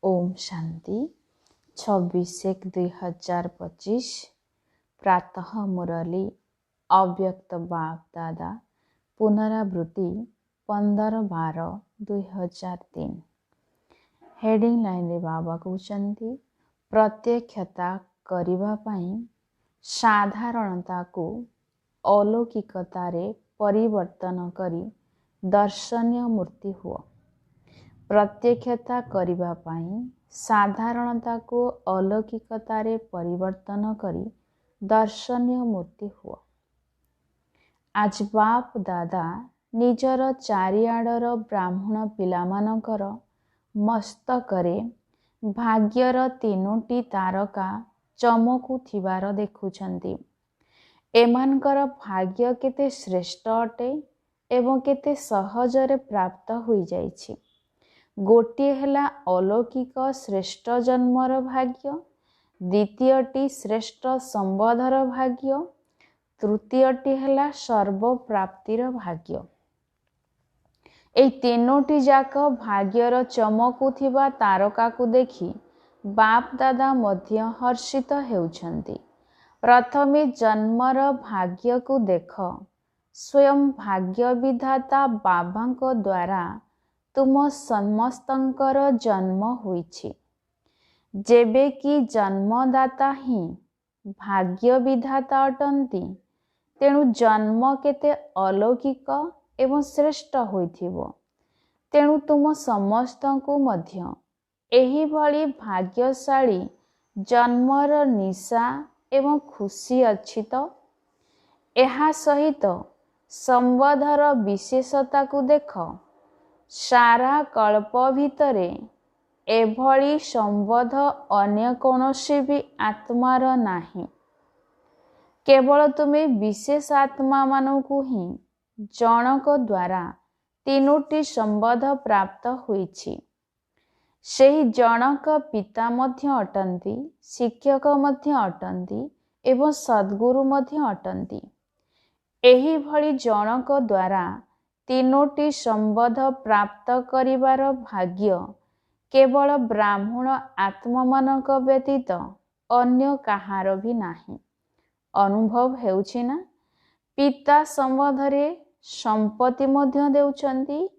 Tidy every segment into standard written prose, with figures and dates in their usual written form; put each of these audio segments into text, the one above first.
ओम शांति 26/1/2025 प्रातः मुरली अव्यक्त बाप दादा पुनरावृत्ति 15/12/2003। हेडिंग लाइन रे बाबा कहते प्रत्यक्षता करिबा पई साधारणता को अलौकिकता रे परिवर्तन करी दर्शनीय मूर्ति हुआ। प्रत्यक्षता करिबा पई साधारणता को अलौकिकता रे परिवर्तन करी दर्शनीय मूर्ति हुआ। आज बाप दादा निजर चारिआडर ब्राह्मण पिलामानकर मस्तकरे भाग्यर 3टी तारका चमकुथिबार देखुछंती। एमानकर भाग्य केते श्रेष्ठ अटे एवं केते सहजरे प्राप्त होई जाइछि। गोटे हेला अलौकिक श्रेष्ठ जन्मर भाग्य, द्वितीयटी श्रेष्ठ संबोधर भाग्य, तृतीयटी हेला सर्व प्राप्तिर भाग्य। ए तीनोटी जाक भाग्यर चमकुथिबा तारका को देखी बाप दादा मध्य हर्षित हेउछंती। प्रथमे जन्मर भाग्य को देख। स्वयं भाग्य विधाता बाबांको द्वारा तुम समस्तंकर जन्म होइछि। जेबे कि जन्मदाता ही भाग्य विधाता अटंती, तेणु जन्म केते अलौकिक एवं श्रेष्ठ होइथिबो। तेणु तुम समस्तंकु मध्य एही भली भाग्यशाली जन्मर निशा एवं खुशी अछि तो। एहा सहित संबोधर विशेषता को देख। सारा कल्प भितरे एभली संबोध अन्य कौनसी भी आत्मार नाही। केवल तुम्हें विशेष आत्मा मानकु ही जनक द्वारा 3टी संबोध प्राप्त होइछि। सेही जनक पिता मध्य अटंती, शिक्षक मध्य अटंती एवं सद्गुरु मध्य अटंती। एही भली जनक द्वारा 3टी संबोध प्राप्त करिवार भाग्य केवल ब्राह्मण आत्मा मानक व्यतीत अन्य कहार भी नाही। अनुभव हेउछि ना? पिता संबोधरे संपत्ति मध्य देउछंती,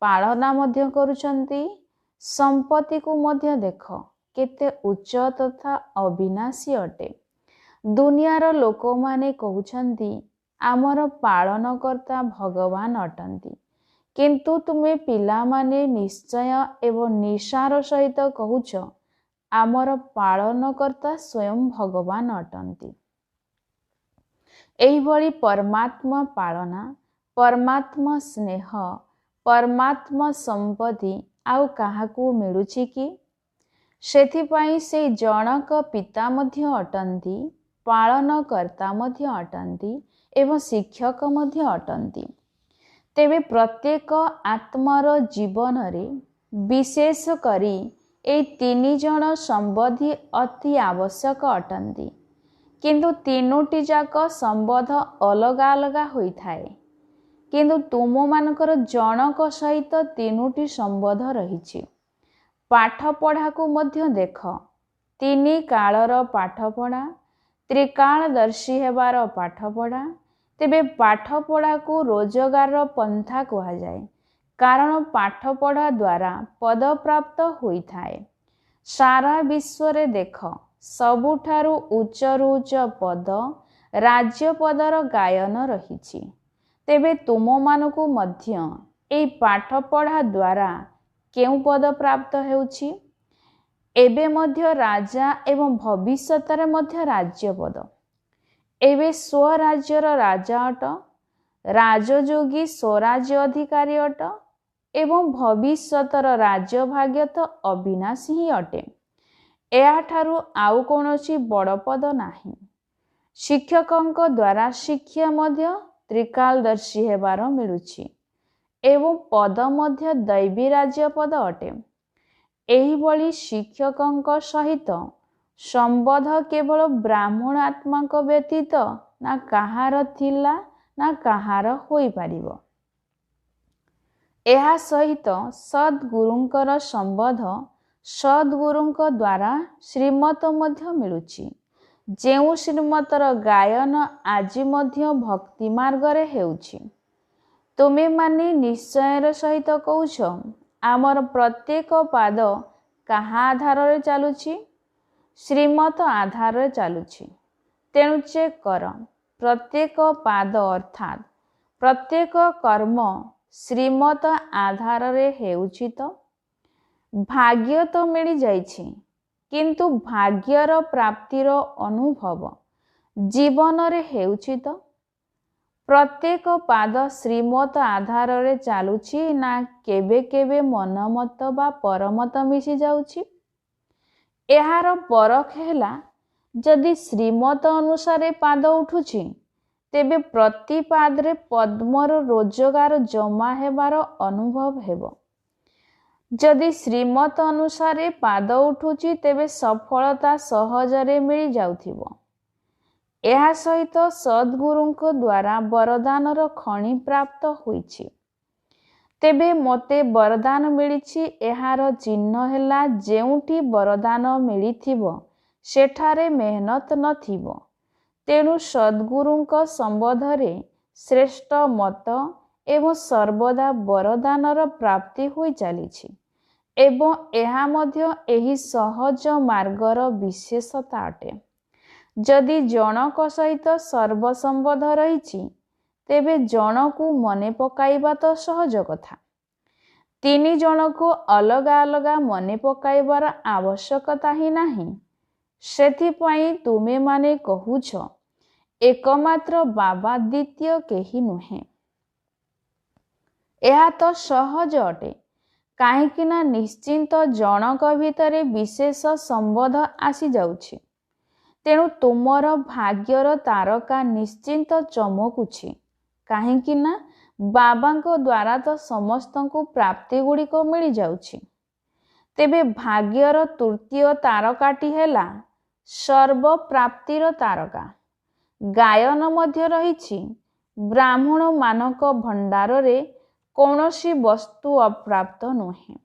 पालना मध्य करूछंती। संपत्ति को मध्य देख केते उच्च तथा अविनाशी अटे। दुनियार लोक माने कहउछंती आमर पालनकर्ता भगवान अटंती, किंतु तुमे पिला माने निश्चय एवं निशार सहित कहूछ आमर पालनकर्ता स्वयं भगवान अटंती। एही भली परमात्मा पालना, परमात्मा स्नेह, परमात्मा संपत्ति आउ काहाकू मिलुछि कि? सेथिपाई से जनक पिता मध्य अटंती, पालनकर्ता मध्य अटंती एवं शिक्षक मध्य अटंती। तेबे प्रत्येक आत्मार जीवन रे विशेष करी ए 3 जन संबोधी अति आवश्यक अटंती। किंतु 3टी जाक संबोध अलगा अलगा होई थाए। किंतु तुम मानकर जनक सहित 3टी संबोध रहिछि। पाठ पढ़ा को मध्य देख। 3 कालर पाठ पढ़ा, त्रिकालदर्शी हेबार पाठ पढ़ा। तेबे पाठ पढ़ा को रोजगार पंथा कहा जाए, कारण पाठ पढ़ा द्वारा पद प्राप्त होई थाए। सारा विश्व रे देख सबुठारु उच्चरु उच्च पद राज्य पदर गायन रहिछि। तेबे तुम मानकु मध्य ए पाठ पढ़ा द्वारा केउ पद प्राप्त हेउछि? एबे मध्य राजा एवं भविष्यतरे मध्य राज्य पद। एबे स्वराज्यर राजा अट, राजयोगी स्वराज्य अधिकारी अट एवं भविष्यतर राज्य भाग्य तो अविनाशी ही अटे। एहाठारु आउ कोनोसी बड़ पद नाही। शिक्षकंक द्वारा शिक्षा मध्य त्रिकालदर्शी हेबार मिलुछि एवं पद मध्य दैवी राज्य पद अटे। एही भली शिक्षकंक सहित संबोध केवल ब्राह्मण आत्माक व्यतीत ना काहार थिला ना काहार होई पारिबो। एहा सहित सद्गुरुंकर संबोध ସଦ୍ଗୁରୁଙ୍କ ଦ୍ୱାରା ଶ୍ରୀମତ ମଧ୍ୟ ମିଳୁଛି, ଯେଉଁ ଶ୍ରୀମତର ଗାୟନ ଆଜି ମଧ୍ୟ ଭକ୍ତି ମାର୍ଗରେ ହେଉଛି। ତୁମେମାନେ ନିଶ୍ଚୟର ସହିତ କହୁଛ, ଆମର ପ୍ରତ୍ୟେକ ପାଦ କାହା ଆଧାରରେ ଚାଲୁଛି? ଶ୍ରୀମତ ଆଧାରରେ ଚାଲୁଛି। ତେଣୁ ଚେକ୍ କର, ପ୍ରତ୍ୟେକ ପାଦ ଅର୍ଥାତ୍ ପ୍ରତ୍ୟେକ କର୍ମ ଶ୍ରୀମତ ଆଧାରରେ ହେଉଛି ତ? ଭାଗ୍ୟ ତ ମିଳିଯାଇଛି, କିନ୍ତୁ ଭାଗ୍ୟର ପ୍ରାପ୍ତିର ଅନୁଭବ ଜୀବନରେ ହେଉଛି ତ? ପ୍ରତ୍ୟେକ ପାଦ ଶ୍ରୀମତ ଆଧାରରେ ଚାଲୁଛି ନା କେବେ କେବେ ମନମତ ବା ପରମତ ମିଶି ଯାଉଛି? ଏହାର ପରଖ ହେଲା, ଯଦି ଶ୍ରୀମତ ଅନୁସାରେ ପାଦ ଉଠୁଛି, ତେବେ ପ୍ରତି ପାଦରେ ପଦ୍ମର ରୋଜଗାର ଜମା ହେବାର ଅନୁଭବ ହେବ। ଯଦି ଶ୍ରୀମତ ଅନୁସାରେ ପାଦ ଉଠୁଛି, ତେବେ ସଫଳତା ସହଜରେ ମିଳିଯାଉଥିବ। ଏହା ସହିତ ସଦ୍ଗୁରୁଙ୍କ ଦ୍ୱାରା ବରଦାନର ଖଣି ପ୍ରାପ୍ତ ହୋଇଛି। ତେବେ ମୋତେ ବରଦାନ ମିଳିଛି, ଏହାର ଚିହ୍ନ ହେଲା, ଯେଉଁଠି ବରଦାନ ମିଳିଥିବ ସେଠାରେ ମେହନତ ନଥିବ। ତେଣୁ ସଦ୍ଗୁରୁଙ୍କ ସମ୍ବନ୍ଧରେ ଶ୍ରେଷ୍ଠ ମତ ଏବଂ ସର୍ବଦା ବରଦାନର ପ୍ରାପ୍ତି ହୋଇ ଚାଲିଛି ଏବଂ ଏହା ମଧ୍ୟ ଏହି ସହଜ ମାର୍ଗର ବିଶେଷତା ଅଟେ। ଯଦି ଜଣକ ସହିତ ସର୍ବସମ୍ବନ୍ଧ ରହିଛି, ତେବେ ଜଣକୁ ମନେ ପକାଇବା ତ ସହଜ କଥା। ତିନି ଜଣକୁ ଅଲଗା ଅଲଗା ମନେ ପକାଇବାର ଆବଶ୍ୟକତା ହିଁ ନାହିଁ। ସେଥିପାଇଁ ତୁମେମାନେ କହୁଛ, ଏକମାତ୍ର ବାବା, ଦ୍ୱିତୀୟ କେହି ନୁହେଁ। ଏହା ତ ସହଜ ଅଟେ, କାହିଁକି ନା ନିଶ୍ଚିନ୍ତ ଜଣକ ଭିତରେ ବିଶେଷ ସମ୍ବନ୍ଧ ଆସିଯାଉଛି। ତେଣୁ ତୁମର ଭାଗ୍ୟର ତାରକା ନିଶ୍ଚିନ୍ତ ଚମକୁଛି, କାହିଁକି ନା ବାବାଙ୍କ ଦ୍ୱାରା ତ ସମସ୍ତଙ୍କୁ ପ୍ରାପ୍ତି ଗୁଡ଼ିକ ମିଳିଯାଉଛି। ତେବେ ଭାଗ୍ୟର ତୃତୀୟ ତାରକାଟି ହେଲା ସର୍ବପ୍ରାପ୍ତିର ତାରକା। ଗାୟନ ମଧ୍ୟ ରହିଛି, ବ୍ରାହ୍ମଣମାନଙ୍କ ଭଣ୍ଡାରରେ କୌଣସି ବସ୍ତୁ ଅପ୍ରାପ୍ତ ନୁହେଁ।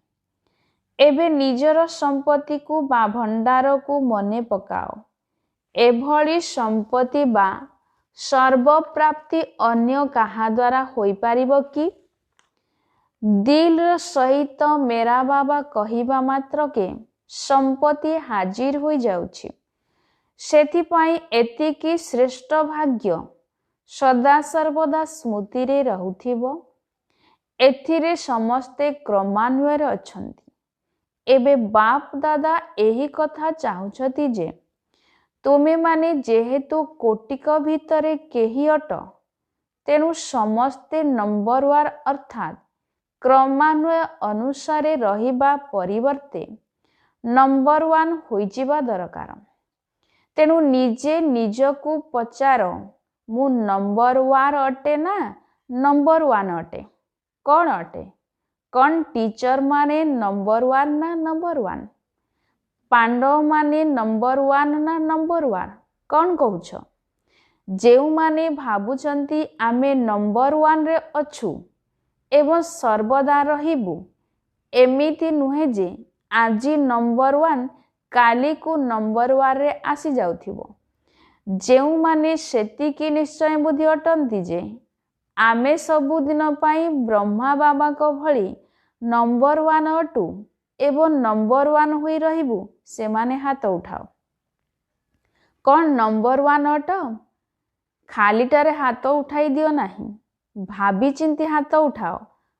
ଏବେ ନିଜର ସମ୍ପତ୍ତିକୁ ବା ଭଣ୍ଡାରକୁ ମନେ ପକାଅ। ଏଭଳି ସମ୍ପତ୍ତି ବା ସର୍ବପ୍ରାପ୍ତି ଅନ୍ୟ କାହା ଦ୍ୱାରା ହୋଇପାରିବ କି? ଦିଲ୍ର ସହିତ ମେରା ବାବା କହିବା ମାତ୍ରକେ ସମ୍ପତ୍ତି ହାଜିର ହୋଇଯାଉଛି। ସେଥିପାଇଁ ଏତିକି ଶ୍ରେଷ୍ଠ ଭାଗ୍ୟ ସଦାସର୍ବଦା ସ୍ମୃତିରେ ରହୁଥିବ। ଏଥିରେ ସମସ୍ତେ କ୍ରମାନ୍ୱୟରେ ଅଛନ୍ତି। ଏବେ ବାପ ଦାଦା ଏହି କଥା ଚାହୁଁଛନ୍ତି ଯେ, ତୁମେମାନେ ଯେହେତୁ କୋଟିକ ଭିତରେ କେହି ଅଟ, ତେଣୁ ସମସ୍ତେ ନମ୍ବର ୱାନ୍ ଅର୍ଥାତ୍ କ୍ରମାନ୍ୱୟ ଅନୁସାରେ ରହିବା ପରିବର୍ତ୍ତେ ନମ୍ବର ୱାନ୍ ହୋଇଯିବା ଦରକାର। ତେଣୁ ନିଜେ ନିଜକୁ ପଚାର, ମୁଁ ନମ୍ବର ୱାନ୍ ଅଟେ ନା ନମ୍ବର ୱାନ୍ ଅଟେ? କ'ଣ ଅଟେ? କ'ଣ ଟିଚରମାନେ ନମ୍ବର ୱାନ୍ ନା ନମ୍ବର ୱାନ୍? ପାଣ୍ଡବମାନେ ନମ୍ବର ୱାନ୍ ନା ନମ୍ବର ୱାନ୍? କ'ଣ କହୁଛ? ଯେଉଁମାନେ ଭାବୁଛନ୍ତି ଆମେ ନମ୍ବର ୱାନ୍ରେ ଅଛୁ ଏବଂ ସର୍ବଦା ରହିବୁ, ଏମିତି ନୁହେଁ ଯେ ଆଜି ନମ୍ବର ୱାନ୍ କାଲିକୁ ନମ୍ବର ୱାନ୍ରେ ଆସିଯାଉଥିବ। ଯେଉଁମାନେ ସେତିକି ନିଶ୍ଚୟ ବୁଦ୍ଧି ଅଟନ୍ତି ଯେ ଆମେ ସବୁଦିନ ପାଇଁ ବ୍ରହ୍ମା ବାବାଙ୍କ ଭଳି ନମ୍ବର ୱାନ୍ ଅଟୁ ଏବଂ ନମ୍ବର ୱାନ୍ ହୋଇ ରହିବୁ, ସେମାନେ ହାତ ଉଠାଅ। କ'ଣ ନମ୍ବର ୱାନ୍ ଅଟ? ଖାଲିଟାରେ ହାତ ଉଠାଇ ଦିଅ ନାହିଁ, ଭାବିଚିନ୍ତି ହାତ ଉଠାଅ,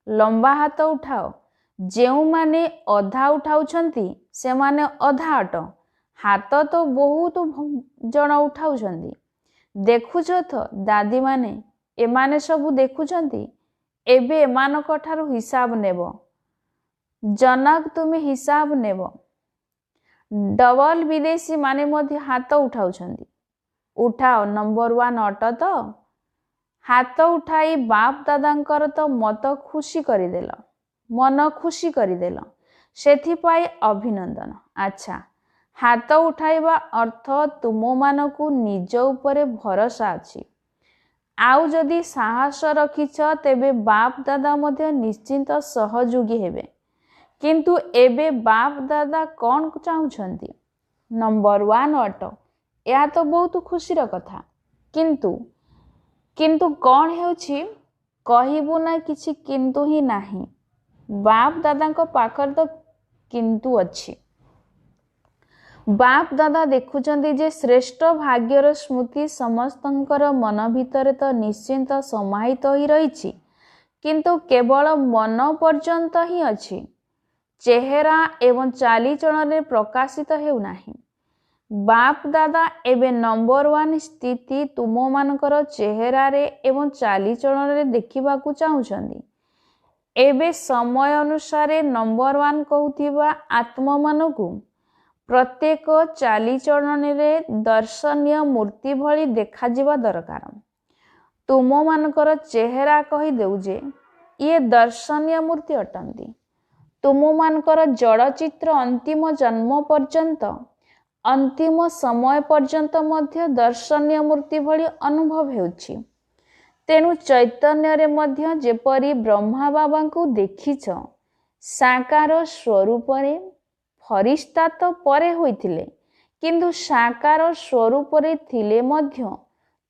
ଲମ୍ବା ହାତ ଉଠାଅ। ଯେଉଁମାନେ ଅଧା ଉଠାଉଛନ୍ତି ସେମାନେ ଅଧା ଅଟ। ହାତ ତ ବହୁତ ଜଣ ଉଠାଉଛନ୍ତି। ଦେଖୁଛ ତ ଦାଦୀମାନେ, ଏମାନେ ସବୁ ଦେଖୁଛନ୍ତି। ଏବେ ଏମାନଙ୍କ ଠାରୁ ହିସାବ ନେବ। ଜନକ, ତୁମେ ହିସାବ ନେବ। ଡବଲ ବିଦେଶୀ ମାନେ ମଧ୍ୟ ହାତ ଉଠାଉଛନ୍ତି। ଉଠାଅ, ନମ୍ବର ୱାନ୍ ଅଟ ତ? ହାତ ଉଠାଇ ବାପ ଦାଦାଙ୍କର ତ ମନ ଖୁସି କରିଦେଲ। ସେଥିପାଇଁ ଅଭିନନ୍ଦନ। ଆଚ୍ଛା, ହାତ ଉଠାଇବା ଅର୍ଥ ତୁମମାନଙ୍କୁ ନିଜ ଉପରେ ଭରସା ଅଛି। ଆଉ ଯଦି ସାହସ ରଖିଛ, ତେବେ ବାପ ଦାଦା ମଧ୍ୟ ନିଶ୍ଚିନ୍ତ ସହଯୋଗୀ ହେବେ। किंतु एबे बाप दादा कौन चाहूछंती? नंबर 1 अट। यह तो बहुत खुशीर कथा। किंतु किंतु कौन हेउछि? कहबू ना किछि किंतु ही नाही। बाप दादा को पाखर तो किंतु अछि। बाप दादा देखुचंती जे श्रेष्ठ भाग्यर स्मृति समस्तंकर मन भितर तो निश्चिंत समाहित ही रहिछि, किंतु केवल मन पर्यंत ही अछि। चेहरा एवं चालीचलन प्रकाशित हेउ नाही। बाप दादा एबे नंबर 1 स्थिति तुम मानकर चेहरा रे एवं चालीचलन रे देखिबा को चाहुचंदी। एबे समय अनुसार नंबर 1 कहूथिबा आत्मा मानकू प्रत्येक चालीचलन रे दर्शनीय मूर्ति भली देखा जिबा दरकार। तुम मानकर चेहरा कही देउ जे ये दर्शनीय मूर्ति अटंती। तुम मानकर जड़ चित्र अंतिम जन्म पर्यंत अंतिम समय पर्यंत मध्य दर्शनीय मूर्ति भली अनुभव हेउछि। तेणु चैतन्य रे मध्य जेपरी ब्रह्मा बाबा को देखिछ साकार स्वरूप रे, फरिश्ता तो परे होइथिले, किंतु साकार स्वरूप रे थिले मध्य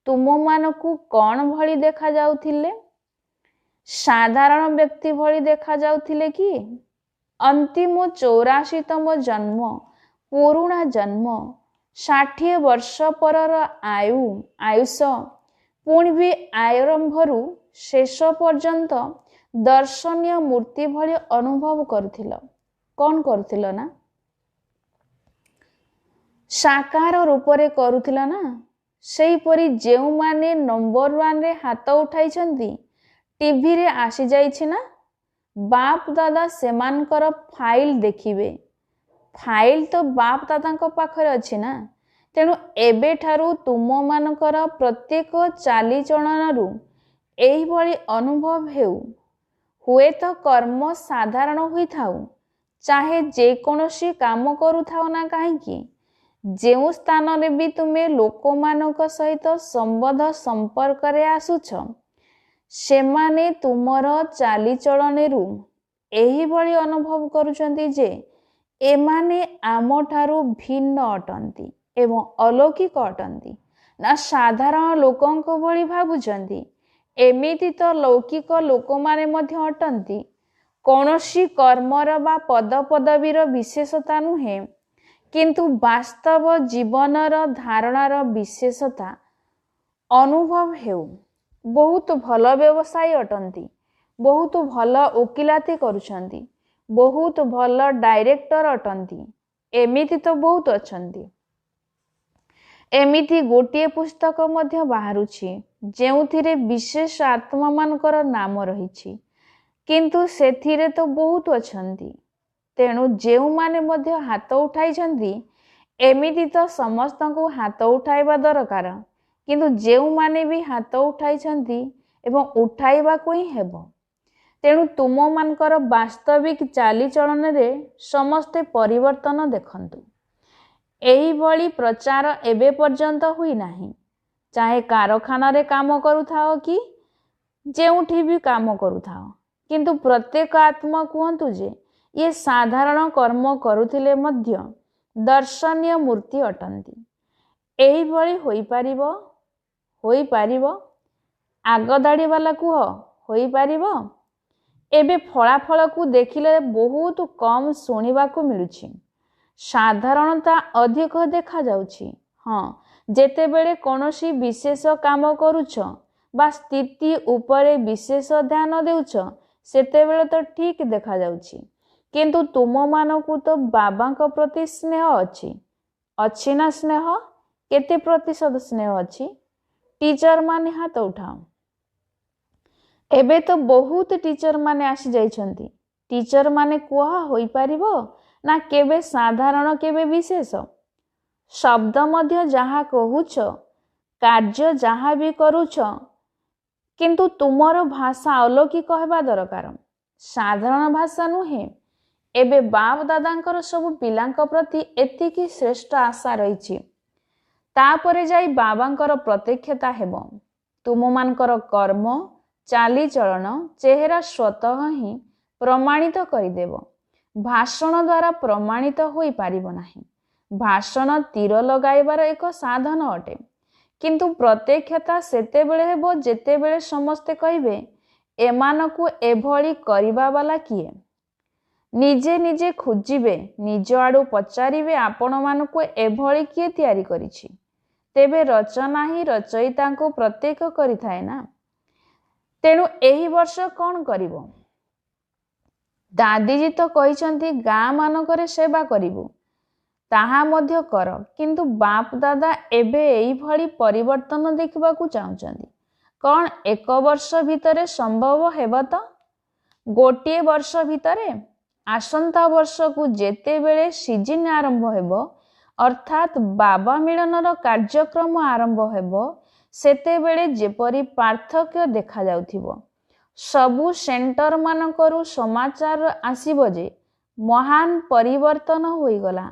तुम मानकू कौन भली देखा जाउथिले? साधारण व्यक्ति भली देखा जाउथिले कि? अंतिम 84तम जन्म, पुरुणा जन्म, 60 वर्ष परर आयुष, पुणी भी आरंभरू शेष पर्यंत दर्शनीय मूर्ति भली अनुभव करुथिल। कौन करुथिल ना? साकार रूपरे करुथिल ना। सेहीपरि जेउ माने नंबर 1 रे हाथ उठाइछंती, टीवी रे आसी जाइछि ना, बाप दादा सेमानकर फाइल देखिबे। फाइल तो बाप दादा पाखरे अछि ना। तेणु एबे ठारू तुम मानकर प्रत्येक चालीचलनरू एही भली अनुभव हेउ। हुए तो कर्म साधारण होई थाउ, चाहे जे कोनोसी काम करू थाउ ना काहेकि, जेउ स्थान रे भी तुमे लोक मानक सहित संबंध संपर्क रे आसुछ, सेमाने तुमर चालीचलनेरू एही भली अनुभव करुचंती जे एमाने आम ठारू भिन्न अटंती एवं अलौकिक अटंती ना साधारण लोकंक भली भाबुचंती। एमिति तो लौकिक लोक माने मध्य अटंती। कौनसी कर्मर बा पद पदवीर विशेषता नुहे, किंतु वास्तव जीवनर धारणार विशेषता अनुभव हेउ। बहुत भल व्यवसायी अटंती, बहुत भल ओकिलाती करुछंती, बहुत भल डायरेक्टर अटंती। एमिति तो बहुत अछंती। एमिति गोटिए पुस्तक मध्य बाहरुछि जेउथिरे विशेष आत्मा मानकर नाम रहिछि, किंतु सेथिरे तो बहुत अछंती। तेणु जेउ माने मध्य हाथ उठाइछंती, एमिति तो समस्तंकु हाथ उठाइबा दरकार, किंतु जेउ माने भी हाथ उठाइछंती एवं उठाइबा को ही हेबो। तेणु तुम मानकर वास्तविक चालीचलन रे समस्ते परिवर्तन देखंतु। एही भली प्रचार एबे पर्यंत हुई नाही। चाहे कारखाना रे काम करुथाओ कि जेउठी भी काम करुथाओ, किंतु प्रत्येक आत्मा कहंतु जे ये साधारण कर्म करुथिले मध्य दर्शनीय मूर्ति अटंती। एही भली होई पारिबो? आगदाड़ी वाला कुह होई पारिबो? एबे फलाफल को देखिले बहुत कम सुनिबा को मिलुछि। साधारणता अधिक देखा जाउछि। हाँ, जेतेबेले कोनोसी विशेष काम करूछ बा स्थिति उपरे विशेष ध्यान देउछ, सेतेबेले तो ठीक देखा जाउछि। किंतु तुम मानकू तो बाबा को प्रति स्नेह अछि ना? स्नेह केते प्रतिशत स्नेह अछि? टीचर माने हाथ उठाओ। एबे तो बहुत टीचर माने आसी जाइछंती। टीचर माने कुहा होई पारिबो ना केबे साधारण केबे विशेष? शब्द मध्य जहा कहूछ, कार्य जहा भी करूछ, किंतु तुमर भाषा अलौकिक हेबा दरकार, साधारण भाषा नुहे। एबे बाप दादांकर सब पिलांक प्रति एतिकी श्रेष्ठ आशा रहिछि। तापरे जाई बाबांकर प्रत्यक्षता हेबो। तुम मानकर कर्म, चालीचलन, चेहरा स्वतः ही प्रमाणित करिदेव। ଭାଷଣ ଦ୍ୱାରା ପ୍ରମାଣିତ ହୋଇପାରିବ ନାହିଁ। ଭାଷଣ ତୀର ଲଗାଇବାର ଏକ ସାଧନ ଅଟେ, କିନ୍ତୁ ପ୍ରତ୍ୟକ୍ଷତା ସେତେବେଳେ ହେବ ଯେତେବେଳେ ସମସ୍ତେ କହିବେ, ଏମାନଙ୍କୁ ଏଭଳି କରିବା ବାଲା କିଏ? ନିଜେ ନିଜେ ଖୋଜିବେ, ନିଜ ଆଡ଼ୁ ପଚାରିବେ, ଆପଣମାନଙ୍କୁ ଏଭଳି କିଏ ତିଆରି କରିଛି? ତେବେ ରଚନା ହିଁ ରଚୟିତାଙ୍କୁ ପ୍ରତ୍ୟେକ କରିଥାଏ ନା। ତେଣୁ ଏହି ବର୍ଷ କ'ଣ କରିବ? ଦାଦିଜୀ ତ କହିଛନ୍ତି ଗାଁ ମାନଙ୍କରେ ସେବା କରିବୁ, ତାହା ମଧ୍ୟ କର, କିନ୍ତୁ ବାପ ଦାଦା ଏବେ ଏଇଭଳି ପରିବର୍ତ୍ତନ ଦେଖିବାକୁ ଚାହୁଁଛନ୍ତି। କ'ଣ 1 ବର୍ଷ ଭିତରେ ସମ୍ଭବ ହେବ ତ? ଗୋଟିଏ ବର୍ଷ ଭିତରେ? ଆସନ୍ତା ବର୍ଷକୁ ଯେତେବେଳେ ସିଜିନ୍ ଆରମ୍ଭ ହେବ, ଅର୍ଥାତ୍ ବାବା ମିଳନର କାର୍ଯ୍ୟକ୍ରମ ଆରମ୍ଭ ହେବ, ସେତେବେଳେ ଯେପରି ପାର୍ଥକ୍ୟ ଦେଖାଯାଉଥିବ। ସବୁ ସେଣ୍ଟର ମାନଙ୍କରୁ ସମାଚାର ଆସିବ ଯେ ମହାନ ପରିବର୍ତ୍ତନ ହୋଇଗଲା।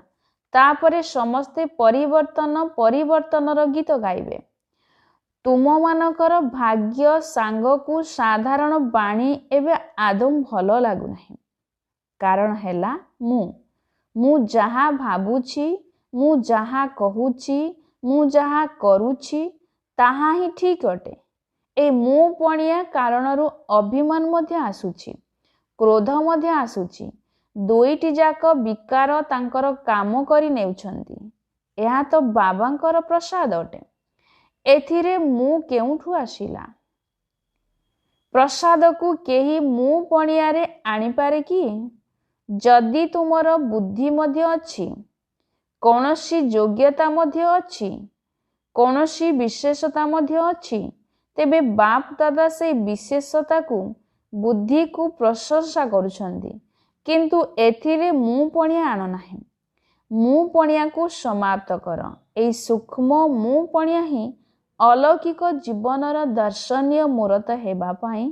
ତାପରେ ସମସ୍ତେ ପରିବର୍ତ୍ତନର ଗୀତ ଗାଇବେ। ତୁମମାନଙ୍କର ଭାଗ୍ୟ ସାଙ୍ଗକୁ ସାଧାରଣ ବାଣୀ ଏବେ ଆଦୌ ଭଲ ଲାଗୁନାହିଁ। କାରଣ ହେଲା ମୁଁ ଯାହା ଭାବୁଛି, ମୁଁ ଯାହା କହୁଛି, ମୁଁ ଯାହା କରୁଛି, ତାହା ହିଁ ଠିକ୍ ଅଟେ। ଏ ମୁଁ ପଣିଆ କାରଣରୁ ଅଭିମାନ ମଧ୍ୟ ଆସୁଛି, କ୍ରୋଧ ମଧ୍ୟ ଆସୁଛି। ଦୁଇଟି ଯାକ ବିକାର ତାଙ୍କର କାମ କରି ନେଉଛନ୍ତି। ଏହା ତ ବାବାଙ୍କର ପ୍ରସାଦ ଅଟେ। ଏଥିରେ ମୁଁ କେଉଁଠୁ ଆସିଲା? ପ୍ରସାଦକୁ କେହି ମୁଁ ପଣିଆରେ ଆଣିପାରେ କି? ଯଦି ତୁମର ବୁଦ୍ଧି ମଧ୍ୟ ଅଛି, କୌଣସି ଯୋଗ୍ୟତା ମଧ୍ୟ ଅଛି, କୌଣସି ବିଶେଷତା ମଧ୍ୟ ଅଛି, ତେବେ ବାପ ଦାଦା ସେହି ବିଶେଷତାକୁ, ବୁଦ୍ଧିକୁ ପ୍ରଶଂସା କରୁଛନ୍ତି, କିନ୍ତୁ ଏଥିରେ ମୁଁ ପଣିଆ ଆଣ ନାହିଁ। ମୁଁ ପଣିଆକୁ ସମାପ୍ତ କର। ଏହି ସୂକ୍ଷ୍ମ ମୁଁ ପଣିଆ ହିଁ ଅଲୌକିକ ଜୀବନର ଦର୍ଶନୀୟ ମୂରତ ହେବା ପାଇଁ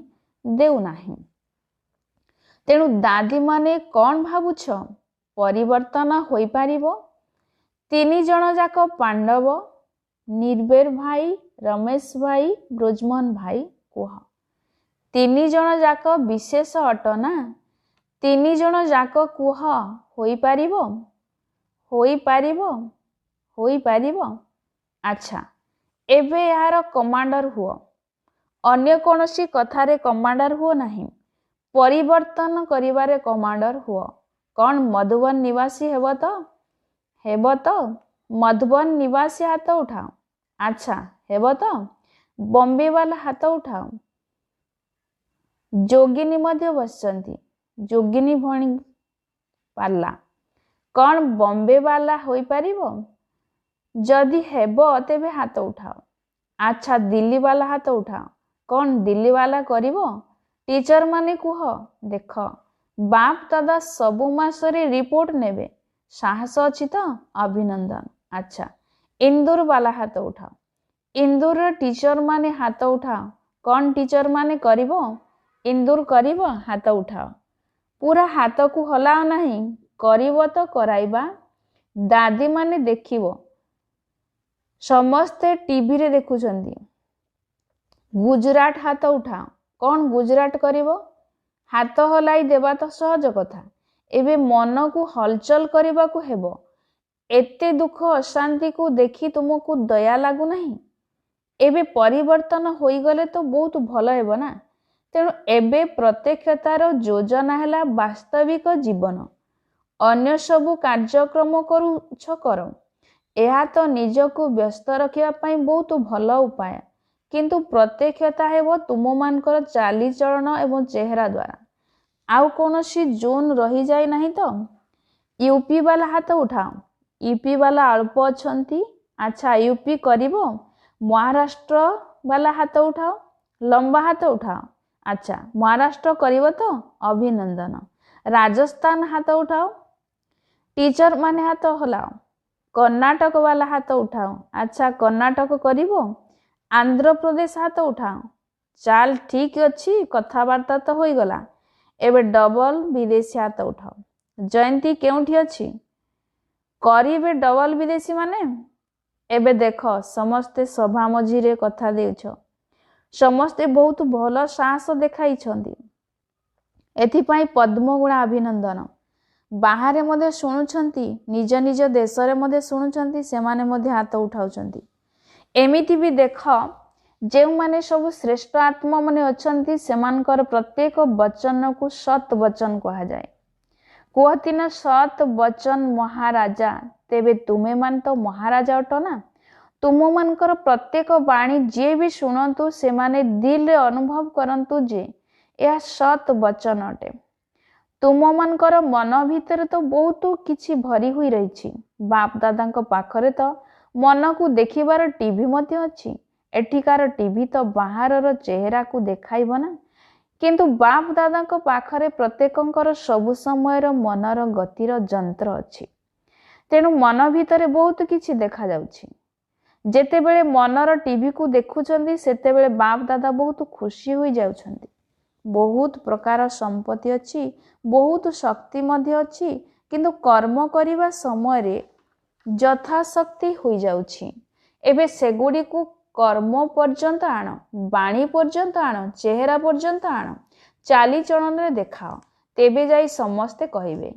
ଦେଉନାହିଁ। ତେଣୁ ଦାଦୀମାନେ କ'ଣ ଭାବୁଛ? ପରିବର୍ତ୍ତନ ହୋଇପାରିବ? 3 ଜଣ ଯାକ ପାଣ୍ଡବ, ନିର୍ବେର ଭାଇ, ରମେଶ ଭାଇ, ବ୍ରଜମୋହନ ଭାଇ, କୁହ। 3 ଜଣ ଯାକ ବିଶେଷ ଅଟ ନା? 3 ଜଣ ଯାକ କୁହ, ହୋଇପାରିବ? ହୋଇପାରିବ? ହୋଇପାରିବ? ଆଚ୍ଛା, ଏବେ ଏହାର କମାଣ୍ଡର ହୁଅ। ଅନ୍ୟ କୌଣସି କଥାରେ କମାଣ୍ଡର ହୁଅ ନାହିଁ। ପରିବର୍ତ୍ତନ କରିବାରେ କମାଣ୍ଡର ହୁଅ। କ'ଣ ମଧୁବନ ନିବାସୀ ହେବ ତ? ହେବ ତ? ମଧୁବନ ନିବାସୀ ହାତ ଉଠାଅ। ଆଚ୍ଛା, ହେବ ତ? ବମ୍ବେବାଲା ହାତ ଉଠାଅ। ଯୋଗିନୀ ମଧ୍ୟ ବସିଛନ୍ତି। ଯୋଗିନୀ ଭଣୀ ପାଲା। କ'ଣ ବମ୍ବେବାଲା ହୋଇପାରିବ? ଯଦି ହେବ ତେବେ ହାତ ଉଠାଅ। ଆଚ୍ଛା, ଦିଲ୍ଲୀବାଲା ହାତ ଉଠାଅ। କ'ଣ ଦିଲ୍ଲୀବାଲା କରିବ? ଟିଚର ମାନେ କୁହ। ଦେଖ, ବାପ ଦାଦା ସବୁ ମାସରେ ରିପୋର୍ଟ ନେବେ। ସାହସ ଅଛି ତ? ଅଭିନନ୍ଦନ। ଆଚ୍ଛା, ଇନ୍ଦୁର ବାଲା ହାତ ଉଠାଅ। ଇନ୍ଦୁରର ଟିଚର ମାନେ ହାତ ଉଠାଅ। କ'ଣ ଟିଚର ମାନେ କରିବ? ଇନ୍ଦୁର କରିବ? ହାତ ଉଠାଅ। ପୁରା ହାତକୁ ହଲାଅ ନାହିଁ। କରିବ ତ କରାଇବା। ଦାଦୀ ମାନେ ଦେଖିବ। ସମସ୍ତେ ଟିଭିରେ ଦେଖୁଛନ୍ତି। ଗୁଜରାଟ ହାତ ଉଠାଅ। କ'ଣ ଗୁଜରାଟ କରିବ? ହାତ ହଲାଇ ଦେବା ତ ସହଜ କଥା। ଏବେ ମନକୁ ହଲଚଲ କରିବାକୁ ହେବ। ଏତେ ଦୁଃଖ ଅଶାନ୍ତିକୁ ଦେଖି ତୁମକୁ ଦୟା ଲାଗୁନାହିଁ? ଏବେ ପରିବର୍ତ୍ତନ ହୋଇଗଲେ ତ ବହୁତ ଭଲ ହେବ ନା। ତେଣୁ ଏବେ ପ୍ରତ୍ୟକ୍ଷତାର ଯୋଜନା ହେଲା ବାସ୍ତବିକ ଜୀବନ। ଅନ୍ୟ ସବୁ କାର୍ଯ୍ୟକ୍ରମ କରୁଛ କର। ଏହା ତ ନିଜକୁ ବ୍ୟସ୍ତ ରଖିବା ପାଇଁ ବହୁତ ଭଲ ଉପାୟ, କିନ୍ତୁ ପ୍ରତ୍ୟକ୍ଷତା ହେବ ତୁମମାନଙ୍କର ଚାଲିଚଳନ ଏବଂ ଚେହେରା ଦ୍ୱାରା। ଆଉ କୌଣସି ଜୋନ୍ ରହିଯାଇ ନାହିଁ ତ? ୟୁପି ବାଲା ହାତ ଉଠାଅ। ୟୁପି ବାଲା ଅଳ୍ପ ଅଛନ୍ତି। ଆଚ୍ଛା, ୟୁପି କରିବ? ମହାରାଷ୍ଟ୍ର ବାଲା ହାତ ଉଠାଅ। ଲମ୍ବା ହାତ ଉଠାଅ। ଆଚ୍ଛା, ମହାରାଷ୍ଟ୍ର କରିବ ତ? ଅଭିନନ୍ଦନ। ରାଜସ୍ଥାନ ହାତ ଉଠାଅ। ଟିଚର ମାନେ ହାତ ହଲାଅ। କର୍ଣ୍ଣାଟକ ବାଲା ହାତ ଉଠାଅ। ଆଚ୍ଛା, କର୍ଣ୍ଣାଟକ କରିବ? ଆନ୍ଧ୍ରପ୍ରଦେଶ ହାତ ଉଠାଅ। ଚାଲ, ଠିକ୍ ଅଛି, କଥାବାର୍ତ୍ତା ତ ହୋଇଗଲା। ଏବେ ଡବଲ ବିଦେଶୀ ହାତ ଉଠାଅ। ଜୟନ୍ତୀ କେଉଁଠି ଅଛି? କରିବେ ଡବଲ ବିଦେଶୀ ମାନେ? ଏବେ ଦେଖ, ସମସ୍ତେ ସଭା ମଝିରେ କଥା ଦେଉଛ। ସମସ୍ତେ ବହୁତ ଭଲ ସାହସ ଦେଖାଇଛନ୍ତି। ଏଥିପାଇଁ ପଦ୍ମଗୁଣା ଅଭିନନ୍ଦନ। ବାହାରେ ମଧ୍ୟ ଶୁଣୁଛନ୍ତି, ନିଜ ନିଜ ଦେଶରେ ମଧ୍ୟ ଶୁଣୁଛନ୍ତି, ସେମାନେ ମଧ୍ୟ ହାତ ଉଠାଉଛନ୍ତି। ଏମିତି ବି ଦେଖ, ଯେଉଁମାନେ ସବୁ ଶ୍ରେଷ୍ଠ ଆତ୍ମାମାନେ ଅଛନ୍ତି ସେମାନଙ୍କର ପ୍ରତ୍ୟେକ ବଚନକୁ ସତ୍ ବଚନ କୁହାଯାଏ। କୁହନ୍ତି ନା ସତ୍ ବଚନ ମହାରାଜା, ତେବେ ତୁମେମାନେ ତ ମହାରାଜା ଅଟ ନା। ତୁମମାନଙ୍କର ପ୍ରତ୍ୟେକ ବାଣୀ ଯିଏ ବି ଶୁଣନ୍ତୁ ସେମାନେ ଦିଲରେ ଅନୁଭବ କରନ୍ତୁ ଯେ ଏହା ସତ୍ ବଚନ ଅଟେ। ତୁମମାନଙ୍କର ମନ ଭିତରେ ତ ବହୁତ କିଛି ଭରି ହୋଇ ରହିଛି। ବାପ ଦାଦାଙ୍କ ପାଖରେ ତ ମନକୁ ଦେଖିବାର ଟିଭି ମଧ୍ୟ ଅଛି। ଏଠିକାର ଟିଭି ତ ବାହାରର ଚେହେରାକୁ ଦେଖାଇବ ନା, କିନ୍ତୁ ବାପ ଦାଦାଙ୍କ ପାଖରେ ପ୍ରତ୍ୟେକଙ୍କର ସବୁ ସମୟର ମନର ଗତିର ଯନ୍ତ୍ର ଅଛି। ତେଣୁ ମନ ଭିତରେ ବହୁତ କିଛି ଦେଖାଯାଉଛି। ଯେତେବେଳେ ମନର ଟିଭିକୁ ଦେଖୁଛନ୍ତି ସେତେବେଳେ ବାପ ଦାଦା ବହୁତ ଖୁସି ହୋଇଯାଉଛନ୍ତି। ବହୁତ ପ୍ରକାର ସମ୍ପତ୍ତି ଅଛି, ବହୁତ ଶକ୍ତି ମଧ୍ୟ ଅଛି, କିନ୍ତୁ କର୍ମ କରିବା ସମୟରେ ଯଥାଶକ୍ତି ହୋଇଯାଉଛି। ଏବେ ସେଗୁଡ଼ିକୁ କର୍ମ ପର୍ଯ୍ୟନ୍ତ ଆଣ, ବାଣୀ ପର୍ଯ୍ୟନ୍ତ ଆଣ, ଚେହେରା ପର୍ଯ୍ୟନ୍ତ ଆଣ, ଚାଲିଚଳନରେ ଦେଖାଅ, ତେବେ ଯାଇ ସମସ୍ତେ କହିବେ।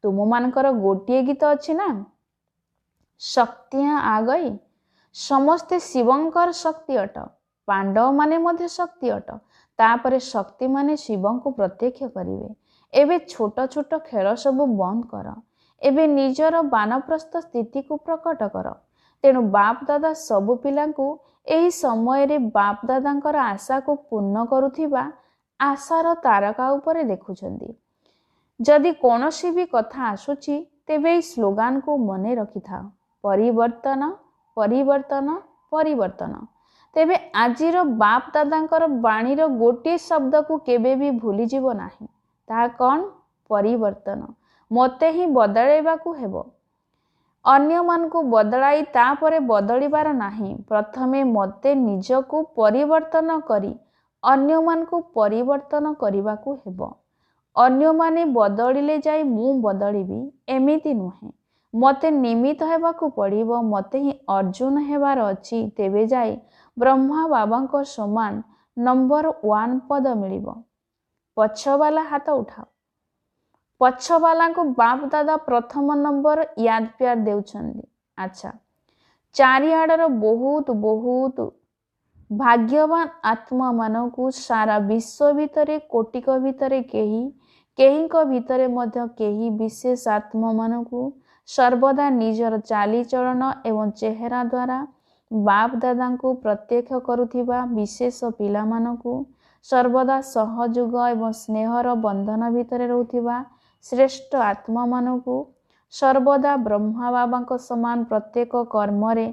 ତୁମମାନଙ୍କର ଗୋଟିଏ ଗୀତ ଅଛି ନା, ଶକ୍ତି ଆ ଗଇ। ସମସ୍ତେ ଶିବଙ୍କର ଶକ୍ତି ଅଟ, ପାଣ୍ଡବମାନେ ମଧ୍ୟ ଶକ୍ତି ଅଟ। ତାପରେ ଶକ୍ତିମାନେ ଶିବଙ୍କୁ ପ୍ରତ୍ୟକ୍ଷ କରିବେ। ଏବେ ଛୋଟ ଛୋଟ ଖେଳ ସବୁ ବନ୍ଦ କର। ଏବେ ନିଜର ବାନପ୍ରସ୍ଥ ସ୍ଥିତିକୁ ପ୍ରକଟ କର। ତେଣୁ ବାପ ଦାଦା ସବୁ ପିଲାଙ୍କୁ ଏହି ସମୟରେ ବାପ ଦାଦାଙ୍କର ଆଶାକୁ ପୂର୍ଣ୍ଣ କରୁଥିବା ଆଶାର ତାରକା ଉପରେ ଦେଖୁଛନ୍ତି। ଯଦି କୌଣସି ବି କଥା ଆସୁଛି ତେବେ ଏହି ସ୍ଲୋଗାନକୁ ମନେ ରଖିଥାଅ, ପରିବର୍ତ୍ତନ ପରିବର୍ତ୍ତନ ପରିବର୍ତ୍ତନ। ତେବେ ଆଜିର ବାପ ଦାଦାଙ୍କର ବାଣୀର ଗୋଟିଏ ଶବ୍ଦକୁ କେବେ ବି ଭୁଲିଯିବ ନାହିଁ। ତାହା କ'ଣ? ପରିବର୍ତ୍ତନ। ମୋତେ ହିଁ ବଦଳାଇବାକୁ ହେବ। ଅନ୍ୟମାନଙ୍କୁ ବଦଳାଇ ତାପରେ ବଦଳିବାର ନାହିଁ। ପ୍ରଥମେ ମୋତେ ନିଜକୁ ପରିବର୍ତ୍ତନ କରି ଅନ୍ୟମାନଙ୍କୁ ପରିବର୍ତ୍ତନ କରିବାକୁ ହେବ। ଅନ୍ୟମାନେ ବଦଳିଲେ ଯାଇ ମୁଁ ବଦଳିବି, ଏମିତି ନୁହେଁ। ମୋତେ ନିମିତ୍ତ ହେବାକୁ ପଡ଼ିବ। ମୋତେ ହିଁ ଅର୍ଜୁନ ହେବାର ଅଛି, ତେବେ ଯାଇ ବ୍ରହ୍ମା ବାବାଙ୍କ ସମାନ ନମ୍ବର 1 ପଦ ମିଳିବ। ପଛବାଲା ହାତ ଉଠାଅ। ପଛବାଲାଙ୍କୁ ବାପ ଦାଦା ପ୍ରଥମ ନମ୍ବର ୟାଦ ପ୍ୟାର ଦେଉଛନ୍ତି। ଆଚ୍ଛା, ଚାରିଆଡ଼ର ବହୁତ ବହୁତ ଭାଗ୍ୟବାନ ଆତ୍ମାମାନଙ୍କୁ ସାରା ବିଶ୍ୱ ଭିତରେ କୋଟିକ ଭିତରେ କେହିଙ୍କ ଭିତରେ ମଧ୍ୟ କେହି ବିଶେଷ ଆତ୍ମାମାନଙ୍କୁ ସର୍ବଦା ନିଜର ଚାଲିଚଳନ ଏବଂ ଚେହେରା ଦ୍ୱାରା ବାପ ଦାଦାଙ୍କୁ ପ୍ରତ୍ୟକ୍ଷ କରୁଥିବା ବିଶେଷ ପିଲାମାନଙ୍କୁ, ସର୍ବଦା ସହଯୋଗ ଏବଂ ସ୍ନେହର ବନ୍ଧନ ଭିତରେ ରହୁଥିବା ଶ୍ରେଷ୍ଠ ଆତ୍ମାମାନଙ୍କୁ, ସର୍ବଦା ବ୍ରହ୍ମା ବାବାଙ୍କ ସମାନ ପ୍ରତ୍ୟେକ କର୍ମରେ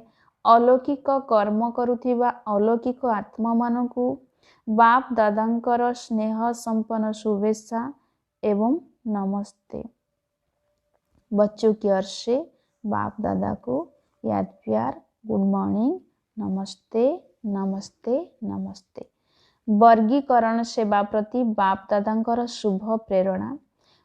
ଅଲୌକିକ କର୍ମ କରୁଥିବା ଅଲୌକିକ ଆତ୍ମାମାନଙ୍କୁ ବାପ ଦାଦାଙ୍କର ସ୍ନେହ ସମ୍ପନ୍ନ शुभेच्छा एवं नमस्ते। बच्चों की ओर से बाप दादा को याद प्यार, गुड मॉर्निंग, नमस्ते नमस्ते नमस्ते। वर्गीकरण सेवा प्रति बाप दादांकर शुभ प्रेरणा।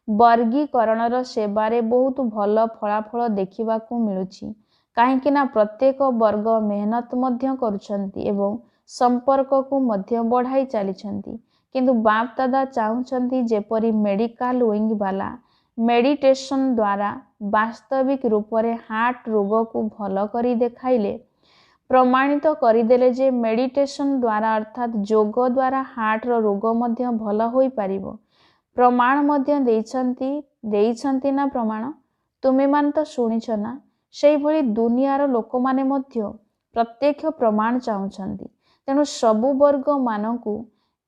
वर्गीकरणर सेवारे बहुत भल फलाफल देखिबाकू मिलुछि, काहेकि ना प्रत्येक वर्ग मेहनत मध्य करुछंती एवं संपर्क को मध्य बढ़ाई चलीछंती। किंतु बाप दादा चाहूछंती जेपरी मेडिकल विंग वाला मेडिटेशन द्वारा वास्तविक रूप से हार्ट रोग को भल करी देखाइले, प्रमाणित करदेले जे मेडिटेशन द्वारा अर्थात योग द्वारा हार्ट रोग मध्य भल होई पारिबो। प्रमाण मध्य देइछंती ना प्रमाण तुमे मान तो शुणिछ ना। सेही भली दुनियार लोक माने मध्य प्रत्यक्ष प्रमाण चाहूछंती। तेणु सबु वर्ग मानकू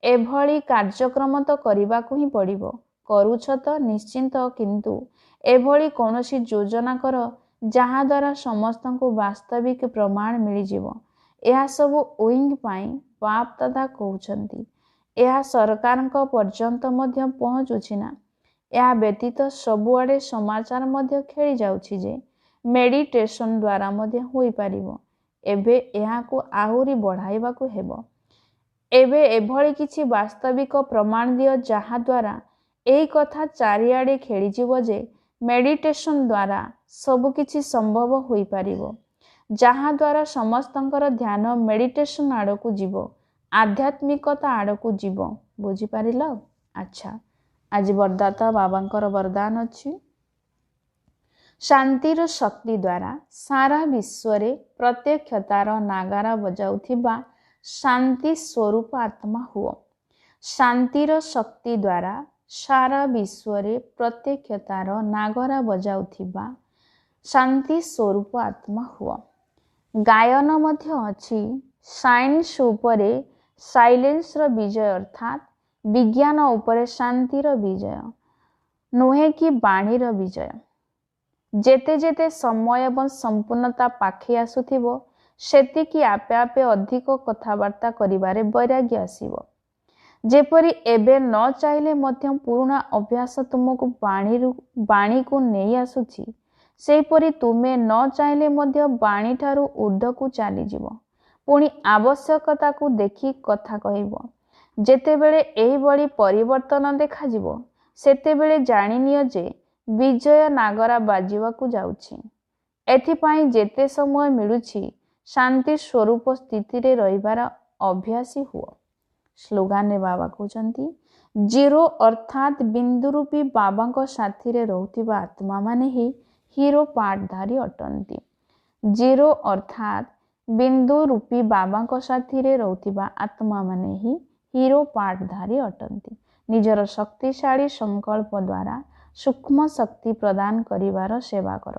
एभली कार्यक्रम तो करबाकू ही पड़िबो। करूछ तो निश्चिंत, किंतु एभली कौनसी योजना कर जहाँ द्वारा समस्त को वास्तविक प्रमाण मिल जिवो। यह सब विंग पाई बाप दादा कहउछंती। यह सरकार पर्यंत मध्य पहुँचुछि ना। यह व्यतीत सबुआडे समाचार मध्य खेली जाउछि जे मेडिटेशन द्वारा मध्य होई पारिबो। एबे यहाकू आहुरी बढ़ाइबाकू हेबो। एबे एभली किछि वास्तविक प्रमाण दियो जहाँ द्वारा एही कथा चारिआडे खेली जीवो जे मेडिटेशन द्वारा सब किछि संभव होई पारिबो। जहाँ द्वारा समस्तंकर ध्यान मेडिटेशन आड़कू जीवो, आध्यात्मिकता आड़कू जीवो। बुझी पारिल? अच्छा, आज वरदाता बाबांकर वरदान अछि। ଶାନ୍ତିର ଶକ୍ତି ଦ୍ୱାରା ସାରା ବିଶ୍ୱରେ ପ୍ରତ୍ୟକ୍ଷତାର ନାଗାରା ବଜାଉଥିବା ଶାନ୍ତି ସ୍ୱରୂପ ଆତ୍ମା ହୁଅ। ଶାନ୍ତିର ଶକ୍ତି ଦ୍ୱାରା ସାରା ବିଶ୍ୱରେ ପ୍ରତ୍ୟକ୍ଷତାର ନାଗରା ବଜାଉଥିବା ଶାନ୍ତି ସ୍ୱରୂପ ଆତ୍ମା ହୁଅ। ଗାୟନ ମଧ୍ୟ ଅଛି, ସାଇନ୍ସ ଉପରେ ସାଇଲେନ୍ସର ବିଜୟ ଅର୍ଥାତ୍ ବିଜ୍ଞାନ ଉପରେ ଶାନ୍ତିର ବିଜୟ, ନୁହେଁ କି ବାଣୀର ବିଜୟ। ଯେତେ ଯେତେ ସମୟ ଏବଂ ସମ୍ପୂର୍ଣ୍ଣତା ପାଖେଇ ଆସୁଥିବ, ସେତିକି ଆପେ ଆପେ ଅଧିକ କଥାବାର୍ତ୍ତା କରିବାରେ ବୈରାଗ୍ୟ ଆସିବ। ଯେପରି ଏବେ ନ ଚାହିଁଲେ ମଧ୍ୟ ପୁରୁଣା ଅଭ୍ୟାସ ତୁମକୁ ବାଣୀକୁ ନେଇ ଆସୁଛି, ସେହିପରି ତୁମେ ନ ଚାହିଁଲେ ମଧ୍ୟ ବାଣୀଠାରୁ ଊର୍ଦ୍ଧ୍ୱକୁ ଚାଲିଯିବ। ପୁଣି ଆବଶ୍ୟକତାକୁ ଦେଖି କଥା କହିବ। ଯେତେବେଳେ ଏହିଭଳି ପରିବର୍ତ୍ତନ ଦେଖାଯିବ, ସେତେବେଳେ ଜାଣିନିଅ ଯେ ବିଜୟ ନାଗରା ବାଜିବାକୁ ଯାଉଛି। ଏଥିପାଇଁ ଯେତେ ସମୟ ମିଳୁଛି ଶାନ୍ତି ସ୍ୱରୂପ ସ୍ଥିତିରେ ରହିବାର ଅଭ୍ୟାସୀ ହୁଅ। ସ୍ଲୋଗାନରେ ବାବା କହୁଛନ୍ତି, ଜିରୋ ଅର୍ଥାତ୍ ବିନ୍ଦୁ ରୂପୀ ବାବାଙ୍କ ସାଥିରେ ରହୁଥିବା ଆତ୍ମାମାନେ ହିଁ ହିରୋ ପାର୍ଟଧାରୀ ଅଟନ୍ତି। ଜିରୋ ଅର୍ଥାତ୍ ବିନ୍ଦୁ ରୂପୀ ବାବାଙ୍କ ସାଥିରେ ରହୁଥିବା ଆତ୍ମାମାନେ ହିଁ ହିରୋ ପାର୍ଟଧାରୀ ଅଟନ୍ତି। ନିଜର ଶକ୍ତିଶାଳୀ ସଂକଳ୍ପ ଦ୍ୱାରା ସୂକ୍ଷ୍ମ ଶକ୍ତି ପ୍ରଦାନ କରିବାର ସେବା କର।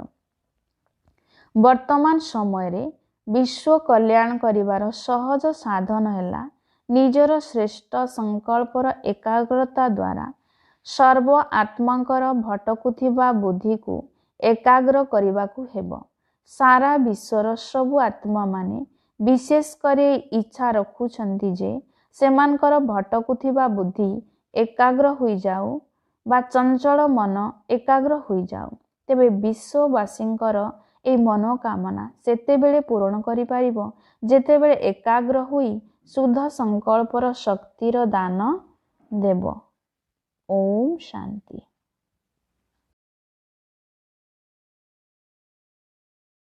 ବର୍ତ୍ତମାନ ସମୟରେ ବିଶ୍ୱ କଲ୍ୟାଣ କରିବାର ସହଜ ସାଧନ ହେଲା ନିଜର ଶ୍ରେଷ୍ଠ ସଂକଳ୍ପର ଏକାଗ୍ରତା ଦ୍ୱାରା ସର୍ବ ଆତ୍ମାଙ୍କର ଭଟକୁଥିବା ବୁଦ୍ଧିକୁ ଏକାଗ୍ର କରିବାକୁ ହେବ। ସାରା ବିଶ୍ୱର ସବୁ ଆତ୍ମାମାନେ ବିଶେଷ କରି ଇଚ୍ଛା ରଖୁଛନ୍ତି ଯେ ସେମାନଙ୍କର ଭଟକୁଥିବା ବୁଦ୍ଧି ଏକାଗ୍ର ହୋଇଯାଉ ବା ଚଞ୍ଚଳ ମନ ଏକାଗ୍ର ହୋଇଯାଉ। ତେବେ ବିଶ୍ୱବାସୀଙ୍କର ଏହି ମନୋକାମନା ସେତେବେଳେ ପୂରଣ କରିପାରିବ ଯେତେବେଳେ ଏକାଗ୍ର ହୋଇ ଶୁଦ୍ଧ ସଂକଳ୍ପର ଶକ୍ତିର ଦାନ ଦେବ। ଓମ୍ ଶାନ୍ତି।